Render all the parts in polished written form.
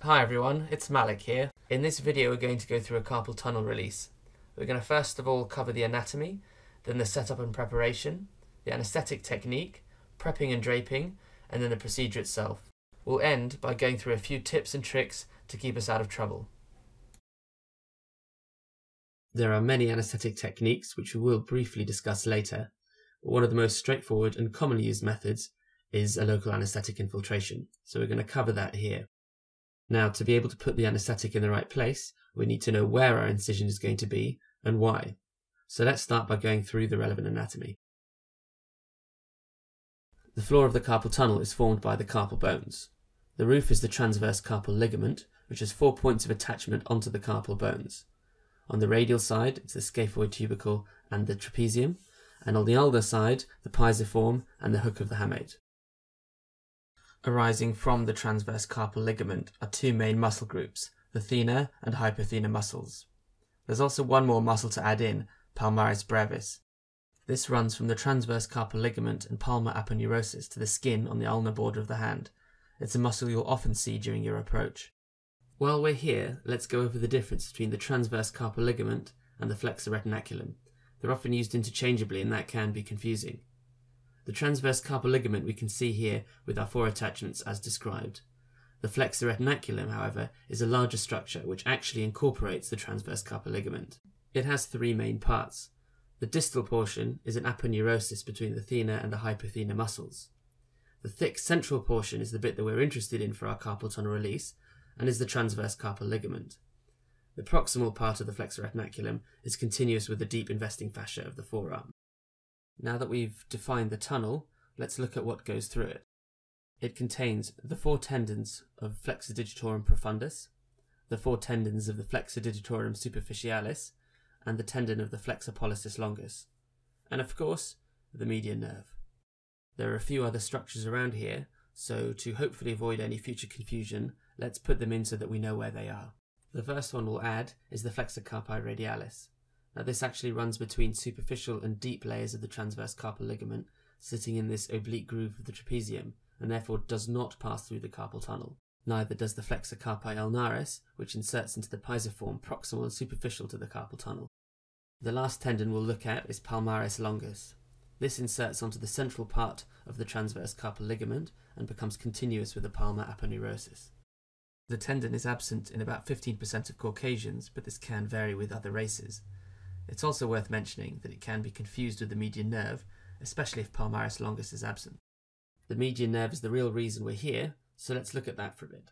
Hi everyone, it's Malik here. In this video we're going to go through a carpal tunnel release. We're going to first of all cover the anatomy, then the setup and preparation, the anaesthetic technique, prepping and draping, and then the procedure itself. We'll end by going through a few tips and tricks to keep us out of trouble. There are many anaesthetic techniques which we will briefly discuss later, but one of the most straightforward and commonly used methods is a local anaesthetic infiltration, so we're going to cover that here. Now, to be able to put the anaesthetic in the right place, we need to know where our incision is going to be and why. So let's start by going through the relevant anatomy. The floor of the carpal tunnel is formed by the carpal bones. The roof is the transverse carpal ligament, which has 4 points of attachment onto the carpal bones. On the radial side, it's the scaphoid tubercle and the trapezium, and on the ulnar side, the pisiform and the hook of the hamate. Arising from the transverse carpal ligament are two main muscle groups, the thenar and hypothenar muscles. There's also one more muscle to add in, palmaris brevis. This runs from the transverse carpal ligament and palmar aponeurosis to the skin on the ulnar border of the hand. It's a muscle you'll often see during your approach. While we're here, let's go over the difference between the transverse carpal ligament and the flexor retinaculum. They're often used interchangeably and that can be confusing. The transverse carpal ligament we can see here with our 4 attachments as described. The flexor retinaculum, however, is a larger structure which actually incorporates the transverse carpal ligament. It has 3 main parts. The distal portion is an aponeurosis between the thenar and the hypothenar muscles. The thick central portion is the bit that we're interested in for our carpal tunnel release and is the transverse carpal ligament. The proximal part of the flexor retinaculum is continuous with the deep investing fascia of the forearm. Now that we've defined the tunnel, let's look at what goes through it. It contains the 4 tendons of flexor digitorum profundus, the 4 tendons of the flexor digitorum superficialis, and the tendon of the flexor pollicis longus, and of course, the median nerve. There are a few other structures around here, so to hopefully avoid any future confusion, let's put them in so that we know where they are. The first one we'll add is the flexor carpi radialis. Now this actually runs between superficial and deep layers of the transverse carpal ligament, sitting in this oblique groove of the trapezium, and therefore does not pass through the carpal tunnel. Neither does the flexor carpi ulnaris, which inserts into the pisiform proximal and superficial to the carpal tunnel. The last tendon we'll look at is palmaris longus. This inserts onto the central part of the transverse carpal ligament and becomes continuous with the palmar aponeurosis. The tendon is absent in about 15% of Caucasians, but this can vary with other races. It's also worth mentioning that it can be confused with the median nerve, especially if palmaris longus is absent. The median nerve is the real reason we're here, so let's look at that for a bit.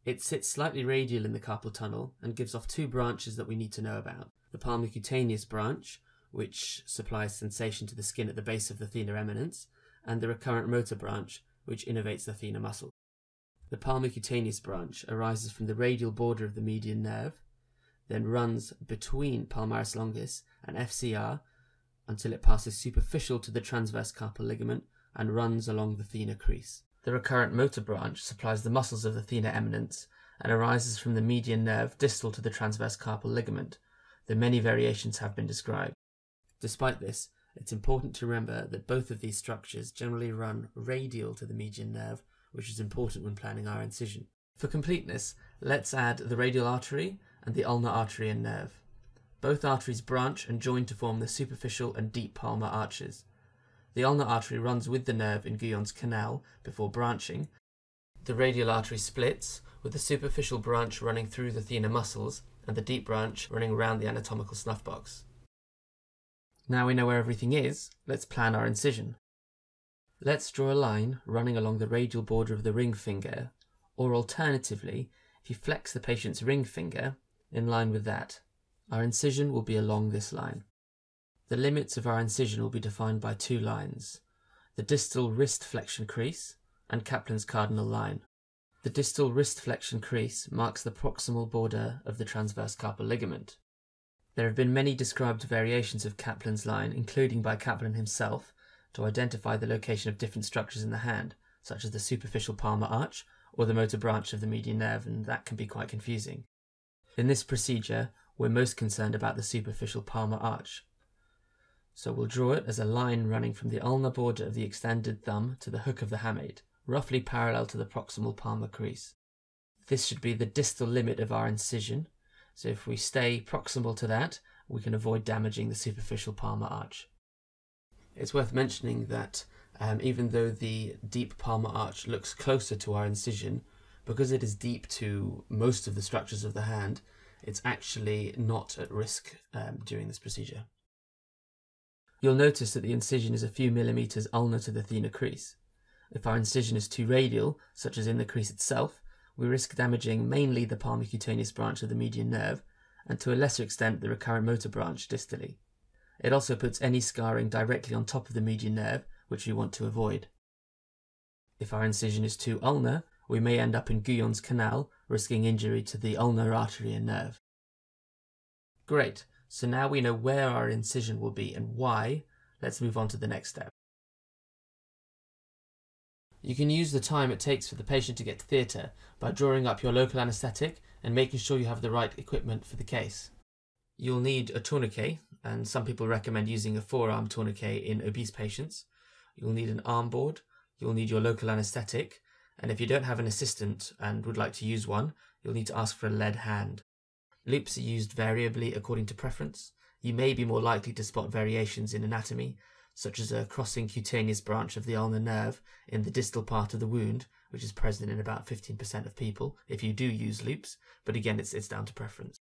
It sits slightly radial in the carpal tunnel and gives off 2 branches that we need to know about. The palmocutaneous branch, which supplies sensation to the skin at the base of the thenar eminence, and the recurrent motor branch, which innervates the thenar muscle. The palmocutaneous branch arises from the radial border of the median nerve, then runs between palmaris longus and FCR until it passes superficial to the transverse carpal ligament and runs along the thenar crease. The recurrent motor branch supplies the muscles of the thenar eminence and arises from the median nerve distal to the transverse carpal ligament, though many variations have been described. Despite this, it's important to remember that both of these structures generally run radial to the median nerve, which is important when planning our incision. For completeness, let's add the radial artery and the ulnar artery and nerve. Both arteries branch and join to form the superficial and deep palmar arches. The ulnar artery runs with the nerve in Guyon's canal before branching. The radial artery splits, with the superficial branch running through the thenar muscles and the deep branch running around the anatomical snuff box. Now we know where everything is, let's plan our incision. Let's draw a line running along the radial border of the ring finger, or alternatively, if you flex the patient's ring finger, in line with that, our incision will be along this line. The limits of our incision will be defined by 2 lines, the distal wrist flexion crease and Kaplan's cardinal line. The distal wrist flexion crease marks the proximal border of the transverse carpal ligament. There have been many described variations of Kaplan's line, including by Kaplan himself, to identify the location of different structures in the hand, such as the superficial palmar arch or the motor branch of the median nerve, and that can be quite confusing. In this procedure, we're most concerned about the superficial palmar arch. So we'll draw it as a line running from the ulnar border of the extended thumb to the hook of the hamate, roughly parallel to the proximal palmar crease. This should be the distal limit of our incision, so if we stay proximal to that, we can avoid damaging the superficial palmar arch. It's worth mentioning that even though the deep palmar arch looks closer to our incision, because it is deep to most of the structures of the hand, it's actually not at risk during this procedure. You'll notice that the incision is a few millimeters ulnar to the thenar crease. If our incision is too radial, such as in the crease itself, we risk damaging mainly the palmocutaneous branch of the median nerve, and to a lesser extent the recurrent motor branch distally. It also puts any scarring directly on top of the median nerve, which we want to avoid. If our incision is too ulnar, we may end up in Guyon's canal, risking injury to the ulnar artery and nerve. Great, so now we know where our incision will be and why. Let's move on to the next step. You can use the time it takes for the patient to get to theatre by drawing up your local anaesthetic and making sure you have the right equipment for the case. You'll need a tourniquet, and some people recommend using a forearm tourniquet in obese patients. You'll need an arm board, you'll need your local anaesthetic, and if you don't have an assistant and would like to use one, you'll need to ask for a lead hand. Loupes are used variably according to preference. You may be more likely to spot variations in anatomy, such as a crossing cutaneous branch of the ulnar nerve in the distal part of the wound, which is present in about 15% of people if you do use loupes, but again it's down to preference.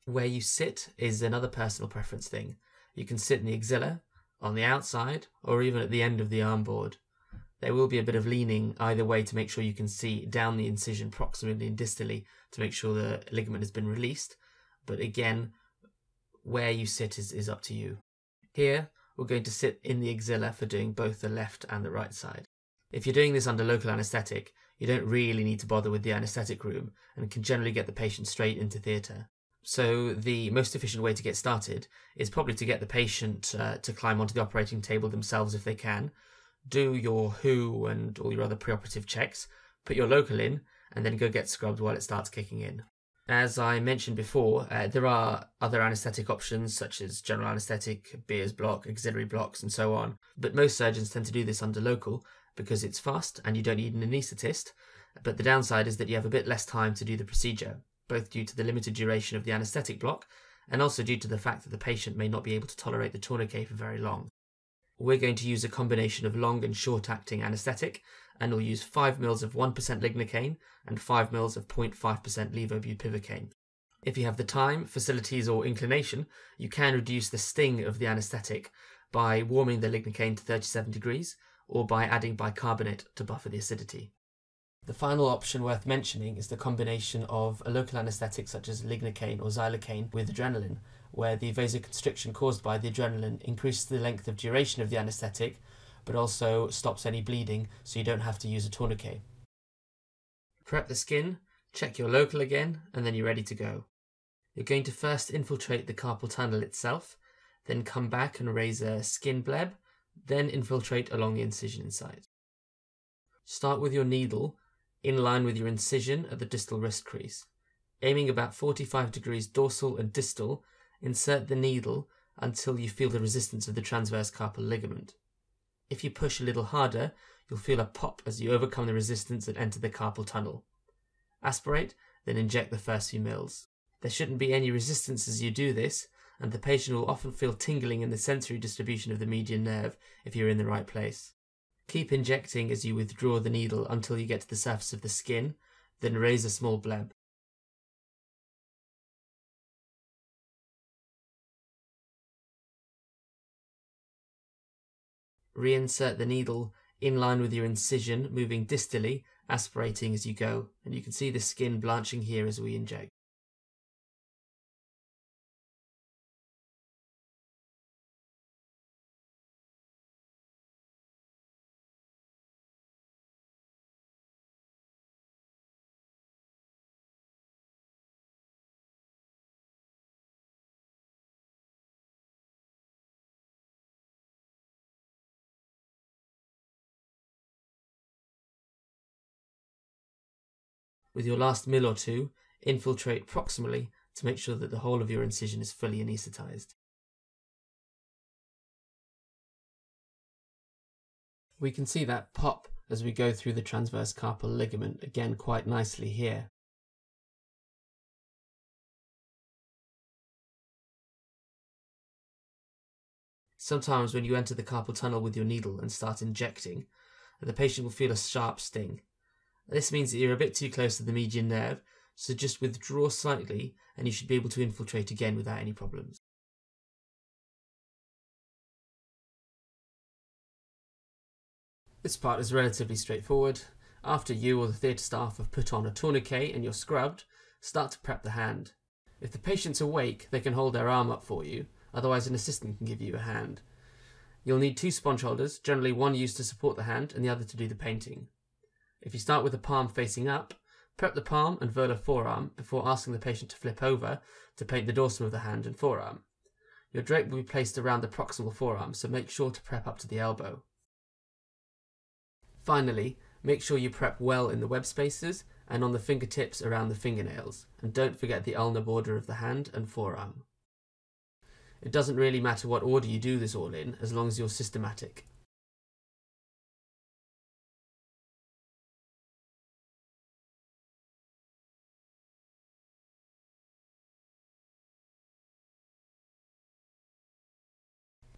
Where you sit is another personal preference thing. You can sit in the axilla, on the outside, or even at the end of the arm board. There will be a bit of leaning either way to make sure you can see down the incision proximally and distally to make sure the ligament has been released, but again, where you sit is up to you. Here, we're going to sit in the axilla for doing both the left and the right side. If you're doing this under local anaesthetic, you don't really need to bother with the anaesthetic room and can generally get the patient straight into theatre. So the most efficient way to get started is probably to get the patient to climb onto the operating table themselves if they can, do your WHO and all your other preoperative checks, put your local in, and then go get scrubbed while it starts kicking in. As I mentioned before, there are other anaesthetic options such as general anaesthetic, Beers block, auxiliary blocks, and so on, but most surgeons tend to do this under local because it's fast and you don't need an anaesthetist, but the downside is that you have a bit less time to do the procedure, both due to the limited duration of the anaesthetic block and also due to the fact that the patient may not be able to tolerate the tourniquet for very long. We're going to use a combination of long and short-acting anaesthetic, and we'll use 5 ml of 1% lignocaine and 5 ml of 0.5% levobupivacaine. If you have the time, facilities or inclination, you can reduce the sting of the anaesthetic by warming the lignocaine to 37 degrees or by adding bicarbonate to buffer the acidity. The final option worth mentioning is the combination of a local anaesthetic such as lignocaine or xylocaine with adrenaline, where the vasoconstriction caused by the adrenaline increases the length of duration of the anaesthetic, but also stops any bleeding so you don't have to use a tourniquet. Prep the skin, check your local again, and then you're ready to go. You're going to first infiltrate the carpal tunnel itself, then come back and raise a skin bleb, then infiltrate along the incision inside. Start with your needle in line with your incision at the distal wrist crease. Aiming about 45 degrees dorsal and distal, insert the needle until you feel the resistance of the transverse carpal ligament. If you push a little harder, you'll feel a pop as you overcome the resistance and enter the carpal tunnel. Aspirate, then inject the first few mils. There shouldn't be any resistance as you do this, and the patient will often feel tingling in the sensory distribution of the median nerve if you're in the right place. Keep injecting as you withdraw the needle until you get to the surface of the skin, then raise a small bleb. Reinsert the needle in line with your incision, moving distally, aspirating as you go, and you can see the skin blanching here as we inject. With your last mil or two, infiltrate proximally to make sure that the whole of your incision is fully anaesthetized. We can see that pop as we go through the transverse carpal ligament again quite nicely here. Sometimes when you enter the carpal tunnel with your needle and start injecting, the patient will feel a sharp sting. This means that you're a bit too close to the median nerve, so just withdraw slightly and you should be able to infiltrate again without any problems. This part is relatively straightforward. After you or the theatre staff have put on a tourniquet and you're scrubbed, start to prep the hand. If the patient's awake, they can hold their arm up for you, otherwise an assistant can give you a hand. You'll need 2 sponge holders, generally one used to support the hand and the other to do the painting. If you start with the palm facing up, prep the palm and volar forearm before asking the patient to flip over to paint the dorsum of the hand and forearm. Your drape will be placed around the proximal forearm, so make sure to prep up to the elbow. Finally, make sure you prep well in the web spaces and on the fingertips around the fingernails, and don't forget the ulnar border of the hand and forearm. It doesn't really matter what order you do this all in, as long as you're systematic.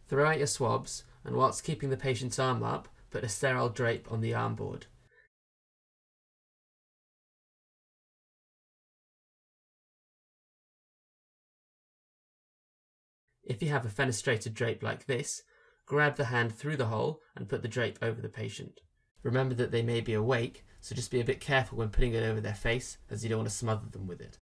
Throw out your swabs, and whilst keeping the patient's arm up, put a sterile drape on the arm board. If you have a fenestrated drape like this, grab the hand through the hole and put the drape over the patient. Remember that they may be awake, so just be a bit careful when putting it over their face, as you don't want to smother them with it.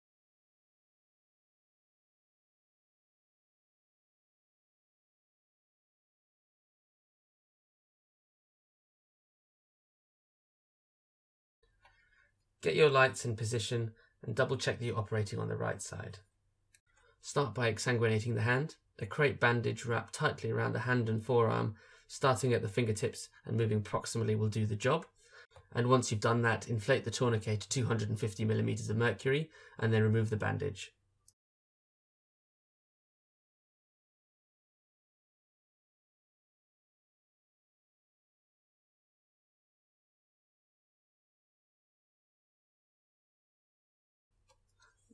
Get your lights in position and double check that you're operating on the right side. Start by exsanguinating the hand. A crepe bandage wrapped tightly around the hand and forearm, starting at the fingertips and moving proximally will do the job. And once you've done that, inflate the tourniquet to 250 mm of mercury and then remove the bandage.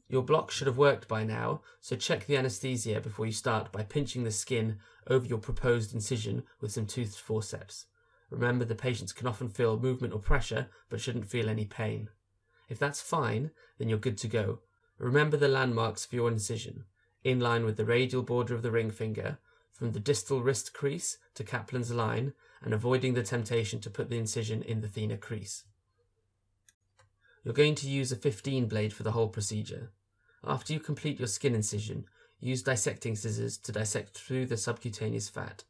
Your block should have worked by now, so check the anaesthesia before you start by pinching the skin over your proposed incision with some toothed forceps. Remember, the patients can often feel movement or pressure, but shouldn't feel any pain. If that's fine, then you're good to go. Remember the landmarks for your incision, in line with the radial border of the ring finger, from the distal wrist crease to Kaplan's line, and avoiding the temptation to put the incision in the thenar crease. You're going to use a 15 blade for the whole procedure. After you complete your skin incision, use dissecting scissors to dissect through the subcutaneous fat.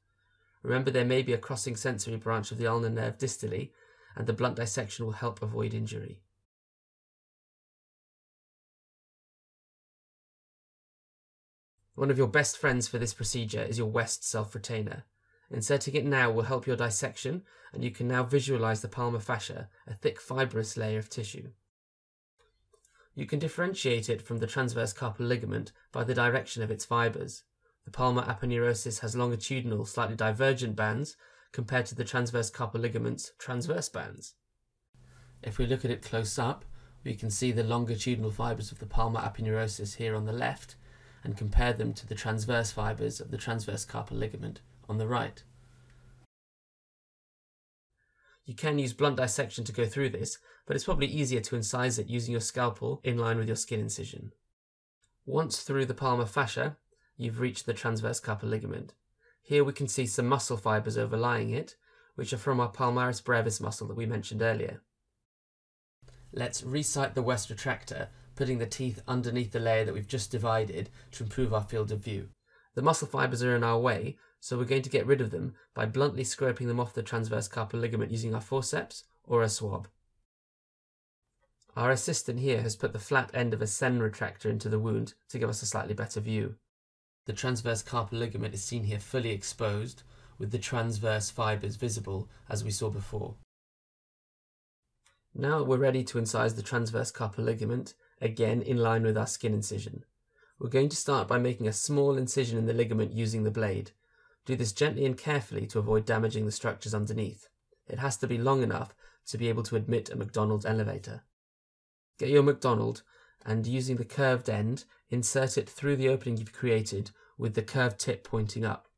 Remember, there may be a crossing sensory branch of the ulnar nerve distally, and the blunt dissection will help avoid injury. One of your best friends for this procedure is your West self-retainer. Inserting it now will help your dissection, and you can now visualize the palmar fascia, a thick fibrous layer of tissue. You can differentiate it from the transverse carpal ligament by the direction of its fibers. The palmar aponeurosis has longitudinal, slightly divergent bands compared to the transverse carpal ligament's transverse bands. If we look at it close up, we can see the longitudinal fibers of the palmar aponeurosis here on the left and compare them to the transverse fibers of the transverse carpal ligament on the right. You can use blunt dissection to go through this, but it's probably easier to incise it using your scalpel in line with your skin incision. Once through the palmar fascia, you've reached the transverse carpal ligament. Here we can see some muscle fibers overlying it, which are from our palmaris brevis muscle that we mentioned earlier. Let's resite the West retractor, putting the teeth underneath the layer that we've just divided to improve our field of view. The muscle fibers are in our way, so we're going to get rid of them by bluntly scraping them off the transverse carpal ligament using our forceps or a swab. Our assistant here has put the flat end of a Sen retractor into the wound to give us a slightly better view. The transverse carpal ligament is seen here fully exposed, with the transverse fibers visible as we saw before. Now we're ready to incise the transverse carpal ligament, again in line with our skin incision. We're going to start by making a small incision in the ligament using the blade. Do this gently and carefully to avoid damaging the structures underneath. It has to be long enough to be able to admit a McDonald's elevator. Get your McDonald and, using the curved end, insert it through the opening you've created with the curved tip pointing up.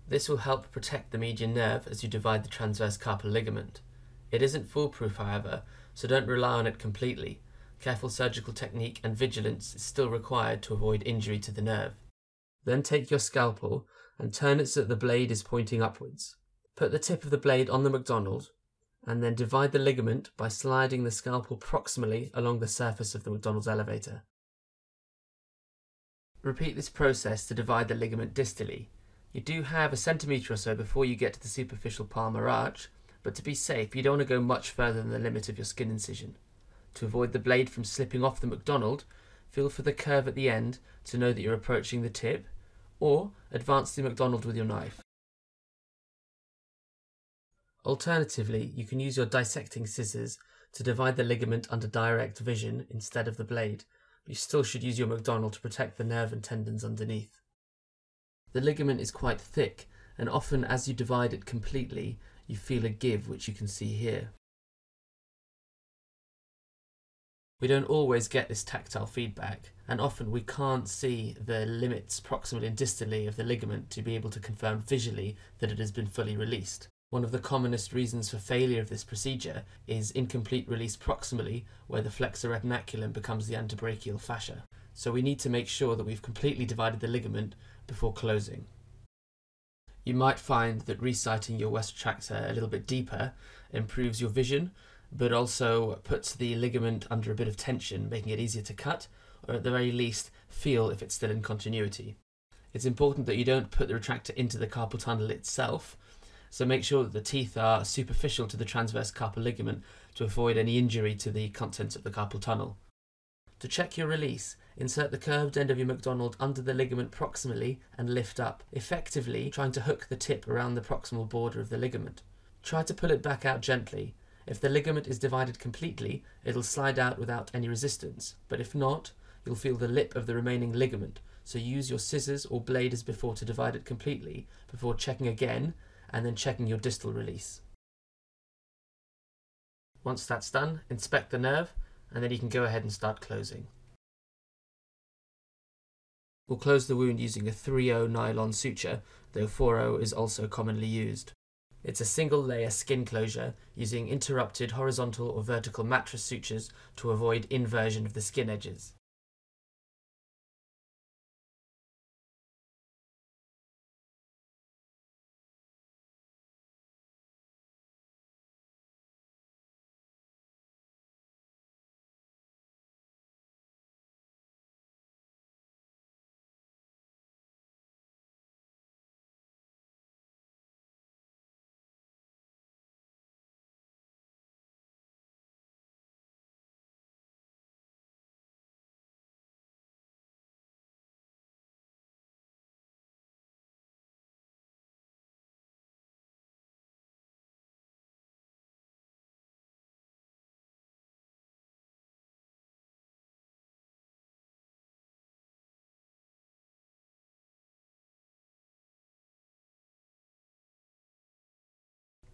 This will help protect the median nerve as you divide the transverse carpal ligament. It isn't foolproof, however, so don't rely on it completely. Careful surgical technique and vigilance is still required to avoid injury to the nerve. Then take your scalpel and turn it so that the blade is pointing upwards. Put the tip of the blade on the McDonald and then divide the ligament by sliding the scalpel proximally along the surface of the McDonald's elevator. Repeat this process to divide the ligament distally. You do have 1 centimetre or so before you get to the superficial palmar arch, but to be safe you don't want to go much further than the limit of your skin incision. To avoid the blade from slipping off the McDonald, feel for the curve at the end to know that you're approaching the tip, or advance the McDonald with your knife. Alternatively, you can use your dissecting scissors to divide the ligament under direct vision instead of the blade, but you still should use your McDonald to protect the nerve and tendons underneath. The ligament is quite thick, and often as you divide it completely, you feel a give, which you can see here. We don't always get this tactile feedback, and often we can't see the limits proximally and distally of the ligament to be able to confirm visually that it has been fully released. One of the commonest reasons for failure of this procedure is incomplete release proximally, where the flexor retinaculum becomes the antebrachial fascia. So we need to make sure that we've completely divided the ligament before closing. You might find that resighting your West retractor a little bit deeper improves your vision, but also puts the ligament under a bit of tension, making it easier to cut, or at the very least feel if it's still in continuity. It's important that you don't put the retractor into the carpal tunnel itself, so make sure that the teeth are superficial to the transverse carpal ligament to avoid any injury to the contents of the carpal tunnel. To check your release, insert the curved end of your McDonald under the ligament proximally and lift up, effectively trying to hook the tip around the proximal border of the ligament. Try to pull it back out gently. If the ligament is divided completely, it'll slide out without any resistance, but if not, you'll feel the lip of the remaining ligament, so use your scissors or blade as before to divide it completely, before checking again, and then checking your distal release. Once that's done, inspect the nerve, and then you can go ahead and start closing. We'll close the wound using a 3/0 nylon suture, though 4/0 is also commonly used. It's a single layer skin closure using interrupted horizontal or vertical mattress sutures to avoid inversion of the skin edges.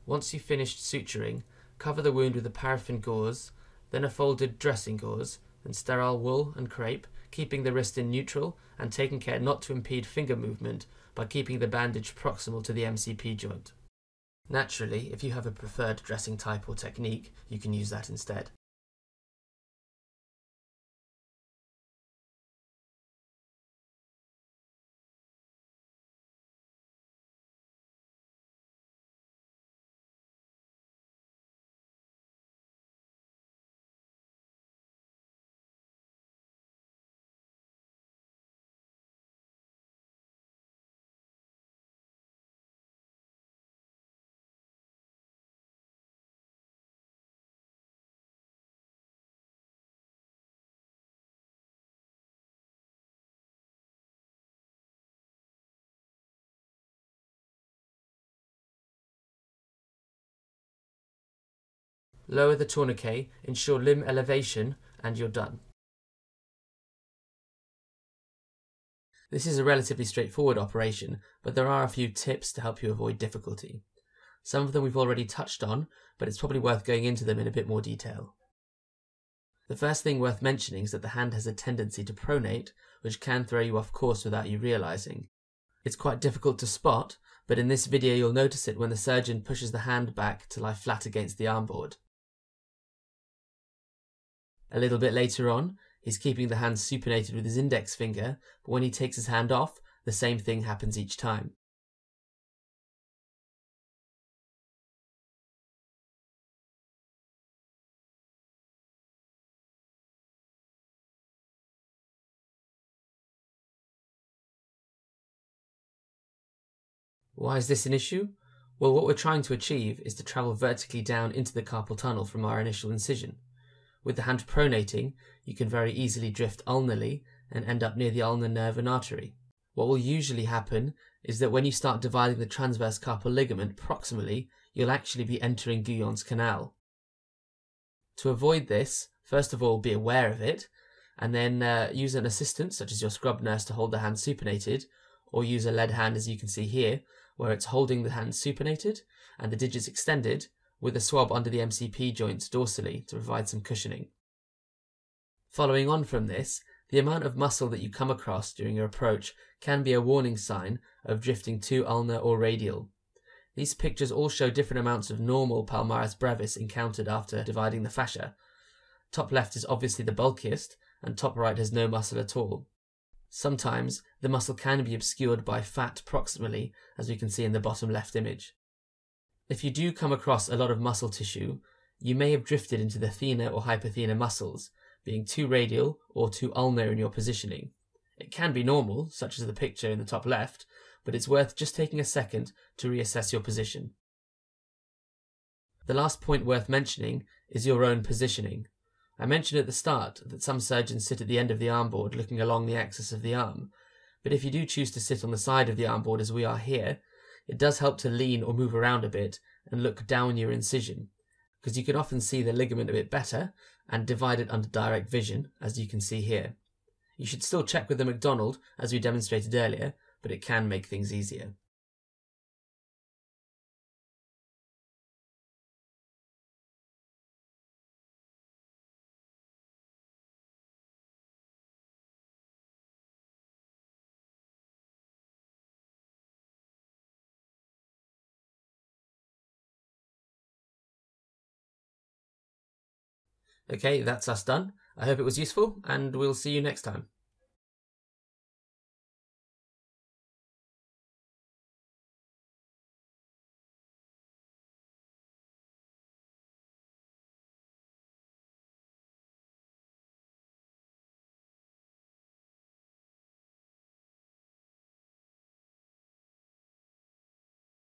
Once you've finished suturing, cover the wound with a paraffin gauze, then a folded dressing gauze, then sterile wool and crepe, keeping the wrist in neutral and taking care not to impede finger movement by keeping the bandage proximal to the MCP joint. Naturally, if you have a preferred dressing type or technique, you can use that instead. Lower the tourniquet, ensure limb elevation, and you're done. This is a relatively straightforward operation, but there are a few tips to help you avoid difficulty. Some of them we've already touched on, but it's probably worth going into them in a bit more detail. The first thing worth mentioning is that the hand has a tendency to pronate, which can throw you off course without you realizing. It's quite difficult to spot, but in this video you'll notice it when the surgeon pushes the hand back to lie flat against the armboard. A little bit later on, he's keeping the hand supinated with his index finger, but when he takes his hand off, the same thing happens each time. Why is this an issue? Well, what we're trying to achieve is to travel vertically down into the carpal tunnel from our initial incision. With the hand pronating, you can very easily drift ulnarly and end up near the ulnar nerve and artery. What will usually happen is that when you start dividing the transverse carpal ligament proximally, you'll actually be entering Guyon's canal. To avoid this, first of all, be aware of it, and then use an assistant, such as your scrub nurse, to hold the hand supinated, or use a lead hand, as you can see here, where it's holding the hand supinated and the digits extended, with a swab under the MCP joints dorsally to provide some cushioning. Following on from this, the amount of muscle that you come across during your approach can be a warning sign of drifting too ulnar or radial. These pictures all show different amounts of normal palmaris brevis encountered after dividing the fascia. Top left is obviously the bulkiest, and top right has no muscle at all. Sometimes the muscle can be obscured by fat proximally, as we can see in the bottom left image. If you do come across a lot of muscle tissue, you may have drifted into the thenar or hypothenar muscles, being too radial or too ulnar in your positioning. It can be normal, such as the picture in the top left, but it's worth just taking a second to reassess your position. The last point worth mentioning is your own positioning. I mentioned at the start that some surgeons sit at the end of the armboard looking along the axis of the arm, but if you do choose to sit on the side of the armboard as we are here, it does help to lean or move around a bit and look down your incision, because you can often see the ligament a bit better and divide it under direct vision, as you can see here. You should still check with the McDonald, as we demonstrated earlier, but it can make things easier. Okay, that's us done. I hope it was useful, and we'll see you next time.